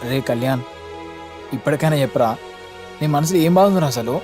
రే కళ్యాణ్, ఇప్పటికైనా చెప్పరా, నీ మనసులో ఏం బాగుందిరా అసలు?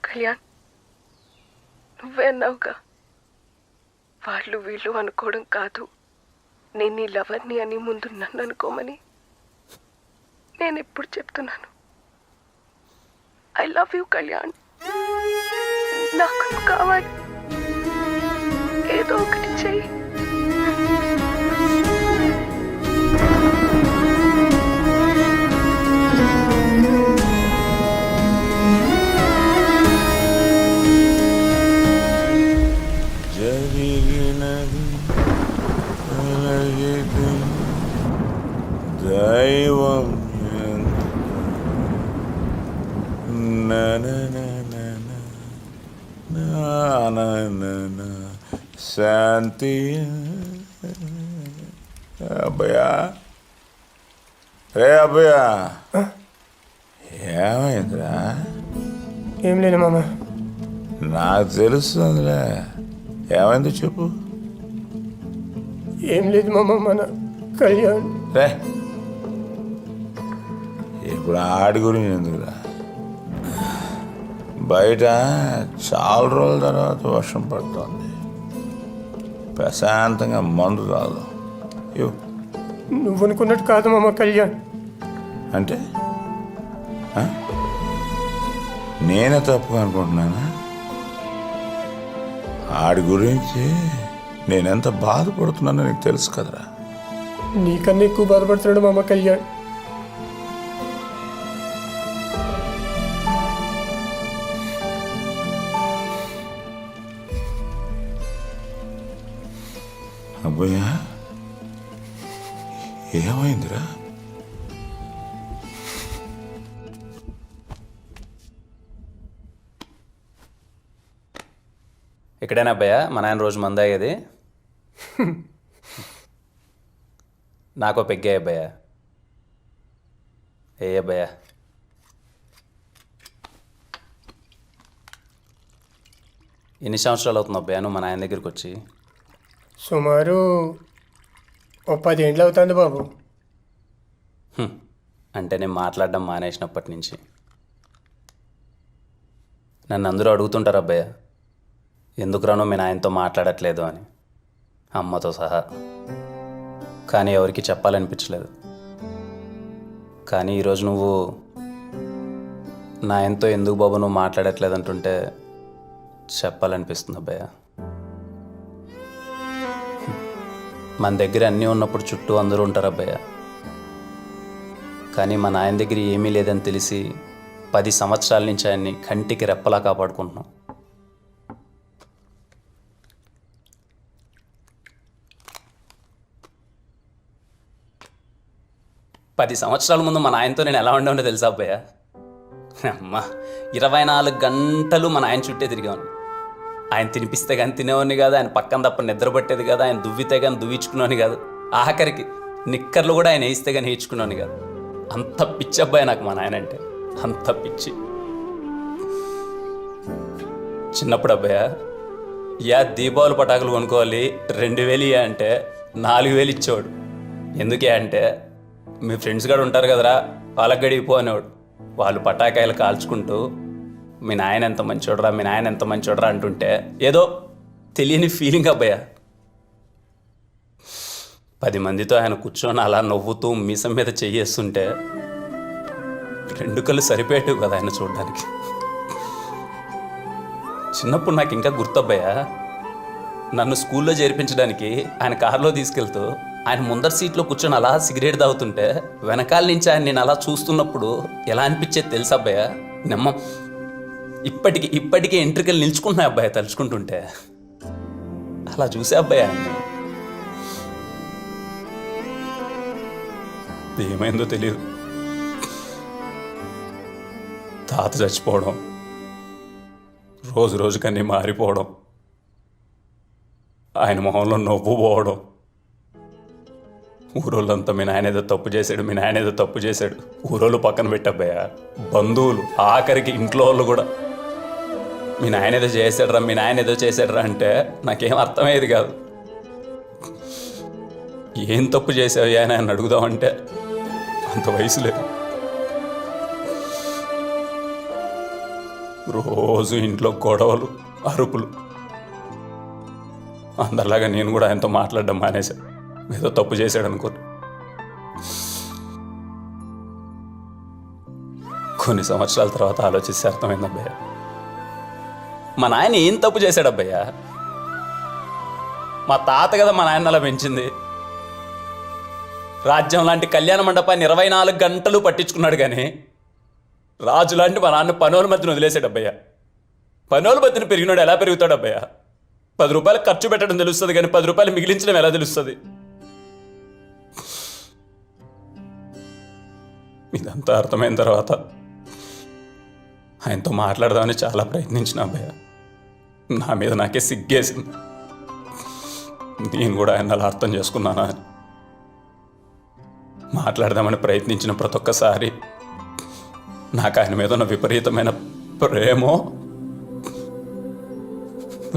కళ్యాణ్, నువ్వే అన్నావుగా, వాళ్ళు వీళ్ళు అనుకోవడం కాదు, నేను నీ లవర్ని అని ముందు నన్ను అనుకోమని. నేను ఎప్పుడు చెప్తున్నాను, ఐ లవ్ యూ కళ్యాణ్. నాకు నువ్వు కావాలి, ఏదో ఒకటి చెయ్యి. దైవం శాంతి. అబ్బయ్యా, రే అబ్బయ్యా, ఏమైందిరా? ఏం లేదు మామ. నాకు తెలుస్తుందిలే, ఏమైందో చెప్పు. ఏం లేదు మామ, మన కళ్యాణ్. రే, ఇప్పుడు ఆడి గురించి ఎందుకురా? బయట చాలా రోజుల తర్వాత వర్షం పడుతుంది, ప్రశాంతంగా మందు రాదు. నువ్వు అనుకున్నట్టు కాదు మామ కళ్యాణ్. అంటే నేనే తప్పుగా అనుకుంటున్నానా? ఆడి గురించి నేనెంత బాధపడుతున్నానో నీకు తెలుసు కదరా. నీకన్నా ఎక్కువ బాధపడుతున్నాడు మామ కళ్యాణ్. అబ్బయ్యా, ఏమైందిరా? ఇక్కడేనా అబ్బాయా మా నాయన రోజు మందాగేది? నాకో పెగ్గే అబ్బాయా. ఏ అబ్బాయా, ఎన్ని సంవత్సరాలు అవుతుంది అబ్బాయా నువ్వు మా నాయన దగ్గరికి వచ్చి? సుమారు 10 ఏళ్ళు అవుతుంది బాబు. అంటే నేను మాట్లాడడం మానేసినప్పటి నుంచి. నన్ను అందరూ అడుగుతుంటారు అబ్బాయ, ఎందుకురానో మీ నాయనతో మాట్లాడట్లేదు అని, అమ్మతో సహా. కానీ ఎవరికి చెప్పాలనిపించలేదు. కానీ ఈరోజు నువ్వు నాయనతో ఎందుకు బాబు నువ్వు మాట్లాడట్లేదు అంటుంటే చెప్పాలనిపిస్తుంది అబ్బాయ. మన దగ్గర అన్నీ ఉన్నప్పుడు చుట్టూ అందరూ ఉంటారు అబ్బాయ. కానీ మా నాయన దగ్గర ఏమీ లేదని తెలిసి 10 సంవత్సరాల నుంచి ఆయన్ని కంటికి రెప్పలా కాపాడుకుంటున్నాం. పది సంవత్సరాల ముందు మా నాయనతో నేను ఎలా ఉండేవాడినో తెలుసా అబ్బాయ? అమ్మ, 24 గంటలు మా నాయన చుట్టే తిరిగాను. ఆయన తినిపిస్తే కానీ తినేవాడిని కాదు, ఆయన పక్కన తప్ప నిద్ర పట్టేది కాదు, ఆయన దువ్వితే కానీ దువ్వించుకునేవాని కాదు, ఆఖరికి నిక్కర్లు కూడా ఆయన వేయిస్తే కానీ వేయించుకునేవాని కాదు. అంత పిచ్చి అబ్బాయి నాకు మా నాయన అంటే, అంత పిచ్చి. చిన్నప్పుడు అబ్బాయ, దీపావళి పటాకులు కొనుక్కోవాలి 2000 అంటే 4000 ఇచ్చేవాడు. ఎందుకే అంటే, మీ ఫ్రెండ్స్ కూడా ఉంటారు కదరా, వాళ్ళకి గడిపో అనేవాడు. వాళ్ళు పటాకాయలు కాల్చుకుంటూ మీ నాయన ఎంత మంచోడరా, మీ నాయన ఎంత మంచోడరా అంటుంటే ఏదో తెలియని ఫీలింగ్ అబ్బాయ. 10 మందితో ఆయన కూర్చొని అలా నవ్వుతూ మీసం మీద చెయ్యేస్తుంటే 2 కళ్ళు సరిపోయేటివి కదా ఆయన చూడడానికి. చిన్నప్పుడు నాకు ఇంకా గుర్తబ్బాయా, నన్ను స్కూల్లో చేర్పించడానికి ఆయన కారులో తీసుకెళ్తూ ఆయన ముందర సీట్లో కూర్చొని అలా సిగరెట్ తాగుతుంటే వెనకాల నుంచి ఆయన నేను అలా చూస్తున్నప్పుడు ఎలా అనిపించేది తెలుసా అబ్బాయ? నమ్మ ఇప్పటికీ ఎంట్రికలు నిల్చుకుంటున్నాయి అబ్బాయి తలుచుకుంటుంటే. అలా చూసే అబ్బాయి ఆయన ఏమైందో తెలియదు. తాత చచ్చిపోవడం, రోజుకన్నీ మారిపోవడం, ఆయన మొహంలో నవ్వు పోవడం, ఊరోళ్ళంతా మీ నాయన ఏదో తప్పు చేశాడు. ఊరోళ్ళు పక్కన పెట్టబ్బయ్యా, బంధువులు, ఆఖరికి ఇంట్లో వాళ్ళు కూడా మీ నాయన ఏదో చేశాడురా అంటే నాకేం అర్థమయ్యేది కాదు. ఏం తప్పు చేసావు అని ఆయన అడుగుదామంటే అంత వయసు లేదు. రోజు ఇంట్లో గొడవలు, అరుపులు. అందరిలాగా నేను కూడా ఆయనతో మాట్లాడడం మానేశాను, ఏదో తప్పు చేశాడు అనుకో. కొన్ని సంవత్సరాల తర్వాత ఆలోచిస్తే అర్థమైంది అబ్బయ్య, మా నాయన ఏం తప్పు చేశాడు అబ్బయ్య? మా తాత కదా మా నాయన అలా పెంచింది. రాజ్యం లాంటి కళ్యాణ మండపాన్ని 24 గంటలు పట్టించుకున్నాడు, కానీ రాజు లాంటి మా నాన్న పనోల మధ్యన వదిలేశాడు అబ్బయ్య. పనోల మధ్యన పెరిగినాడు ఎలా పెరుగుతాడు అబ్బయ్య? 10 రూపాయలు ఖర్చు పెట్టడం తెలుస్తుంది, కానీ 10 రూపాయలు మిగిలించడం ఎలా తెలుస్తుంది? ఇదంతా అర్థమైన తర్వాత ఆయనతో మాట్లాడదామని చాలా ప్రయత్నించిన అబ్బయ్య. నా మీద నాకే సిగ్గేసింది. నేను కూడా ఆయన అలా అర్థం చేసుకున్నానా అని. మాట్లాడదామని ప్రయత్నించిన ప్రతి ఒక్కసారి నాకు ఆయన మీద ఉన్న విపరీతమైన ప్రేమో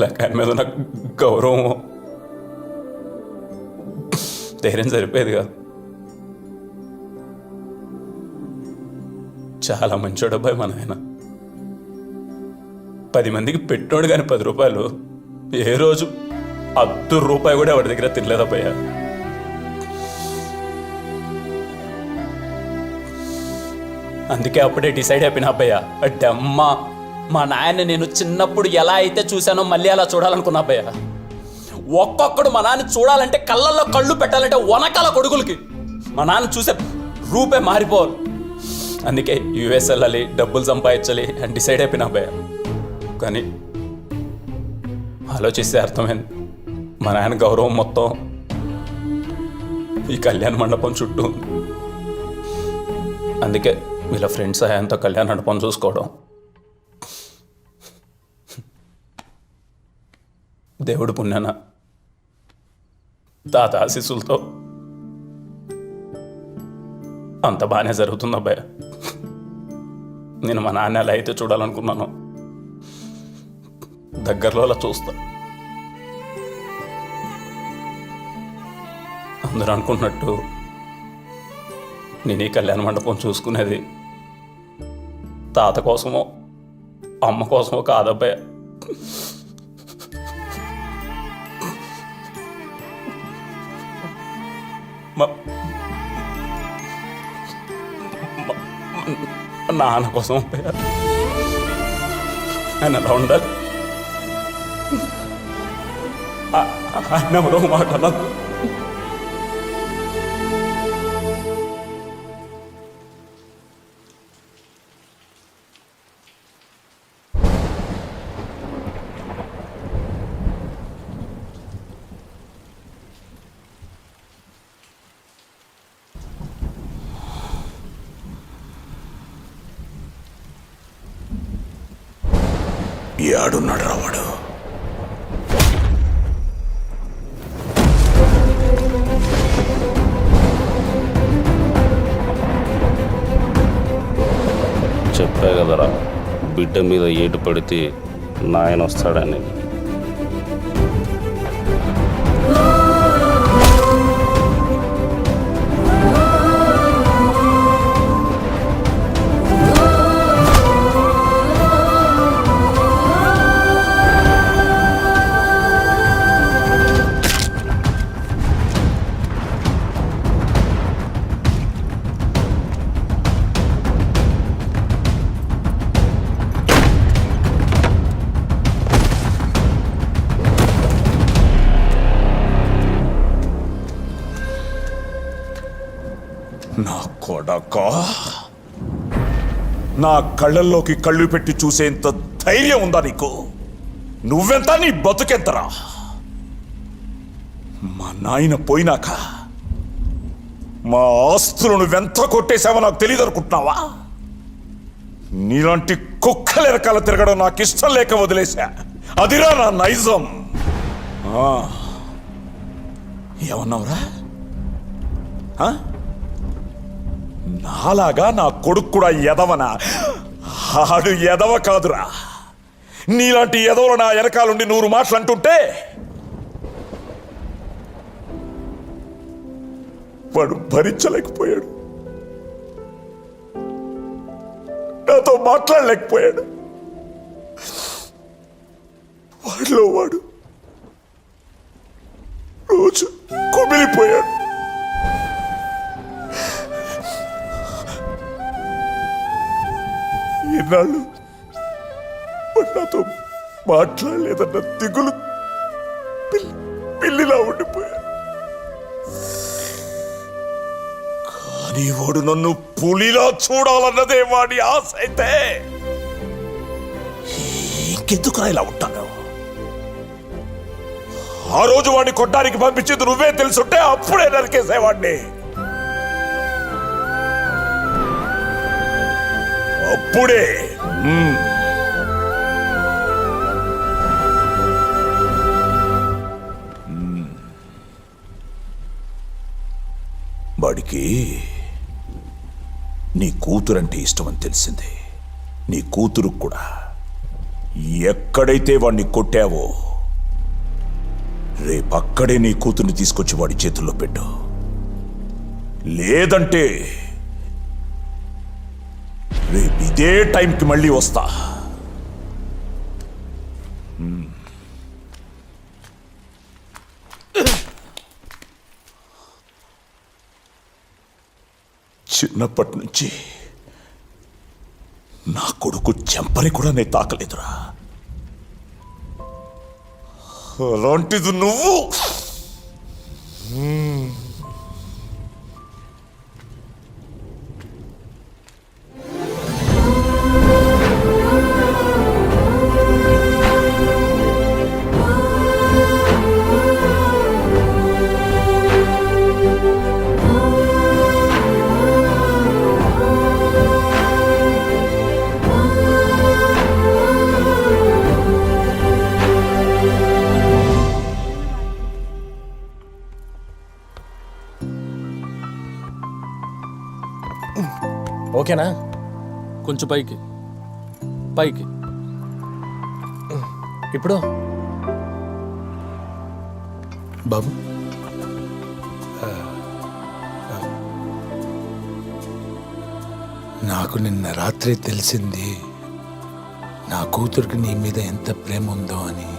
లేక ఆయన మీద ఉన్న గౌరవమో ధైర్యం సరిపోయేది కాదు. చాలా మంచోడు అబ్బాయి మన ఆయన. 10 మందికి పెట్టినోడు కానీ 10 రూపాయలు ఏ రోజు ₹1 కూడా వాడి దగ్గర తినలేదబ్బయ్యా. అందుకే అప్పుడే డిసైడ్ అయిపోయిన అబ్బయ్య, అంటే అమ్మ మా నాయన నేను చిన్నప్పుడు ఎలా అయితే చూశానో మళ్ళీ అలా చూడాలనుకున్నా అబ్బయ్య. ఒక్కొక్కడు మా నాన్న చూడాలంటే కళ్ళల్లో కళ్ళు పెట్టాలంటే వనకాల కొడుకులకి మా నాన్న చూసే రూపే మారిపోవాలి. అందుకే యుఎస్ వెళ్ళాలి, డబ్బులు సంపాదించాలి అని డిసైడ్ అయిపోయినా అబ్బయ్య. కానీ ఆలోచిస్తే అర్థమైంది, మా నాయన గౌరవం మొత్తం ఈ కళ్యాణ మండపం చుట్టూ. అందుకే వీళ్ళ ఫ్రెండ్స్ ఆయనతో కళ్యాణ మండపం చూసుకోవడం, దేవుడి పుణ్యాన తాత ఆశీస్సులతో అంత బాగానే జరుగుతుంది అబ్బాయి. నేను మా నాన్న ఎలా అయితే చూడాలనుకున్నాను దగ్గరలో అలా చూస్తా. అందరూ అనుకున్నట్టు నేను ఈ కళ్యాణ మండపం చూసుకునేది తాత కోసమో అమ్మ కోసమో కాదబ్బాయి. నాన్న కోసం అబ్బాయి. ఆయన ఎలా ఉండాలి ఆయన మరో మాట అన్నది. ఆడున్నాడు రావాడు. చెప్పా కదరా, బిడ్డ మీద ఏటు పడితే నాయన వస్తాడని. కొడకా, నా కళ్ళల్లోకి కళ్ళు పెట్టి చూసేంత ధైర్యం ఉందా నీకు? నువ్వెంత, నీ బతుకెంతరా? మా నాయన పోయినాక మా ఆస్తులను నువ్వెంత కొట్టేశావో నాకు తెలియదు అనుకుంటున్నావా? నీలాంటి కుక్కల వెనకాల తిరగడం నాకు ఇష్టం లేక వదిలేశా. అదిరా నా నైజం. ఏమన్నావురా? నాలాగా నా కొడుకు కూడా ఎదవనా? ఆడు ఎదవ కాదురా. నీలాంటి ఎదవలు నా వెనకాలండి 100 మాటలు అంటుంటే వాడు భరించలేకపోయాడు, నాతో మాట్లాడలేకపోయాడు. వాడిలో వాడు రోజు కుమిలిపోయాడు. ఈనాళ్ళు వాడు నాతో మాట్లాడలేదన్న దిగులు పిల్లిలా ఉండిపోయాడు. కానీ వాడు నన్ను పులిలా చూడాలన్నదే వాడి ఆశ అయితే ఇంకెందుకురా ఇలా ఉంటాను? ఆ రోజు వాడిని కొట్టడానికి పంపించేది నువ్వే తెలుసుంటే అప్పుడే నరికేసేవాడిని. అప్పుడే. వాడికి నీ కూతురంటే ఇష్టమని తెలిసింది. నీ కూతురు కూడా. ఎక్కడైతే వాడిని కొట్టావో రేపక్కడే నీ కూతుర్ని తీసుకొచ్చి వాడి చేతుల్లో పెట్టు. లేదంటే రేపు ఇదే టైంకి మళ్ళీ వస్తా. చిన్నప్పటి నుంచి నా కొడుకు చెంపని కూడా నేను తాకలేదురా. అలాంటిది నువ్వు. ఓకేనా? కొంచెం పైకి పైకి. ఇప్పుడు బాబు, నాకు నిన్న రాత్రి తెలిసింది నా కూతురికి నీ మీద ఎంత ప్రేమ ఉందో అని.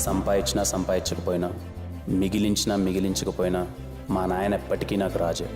సంపాదించినా సంపాదించకపోయినా, మిగిలించినా మిగిలించకపోయినా మా నాయన ఎప్పటికీ నాకు రాజే.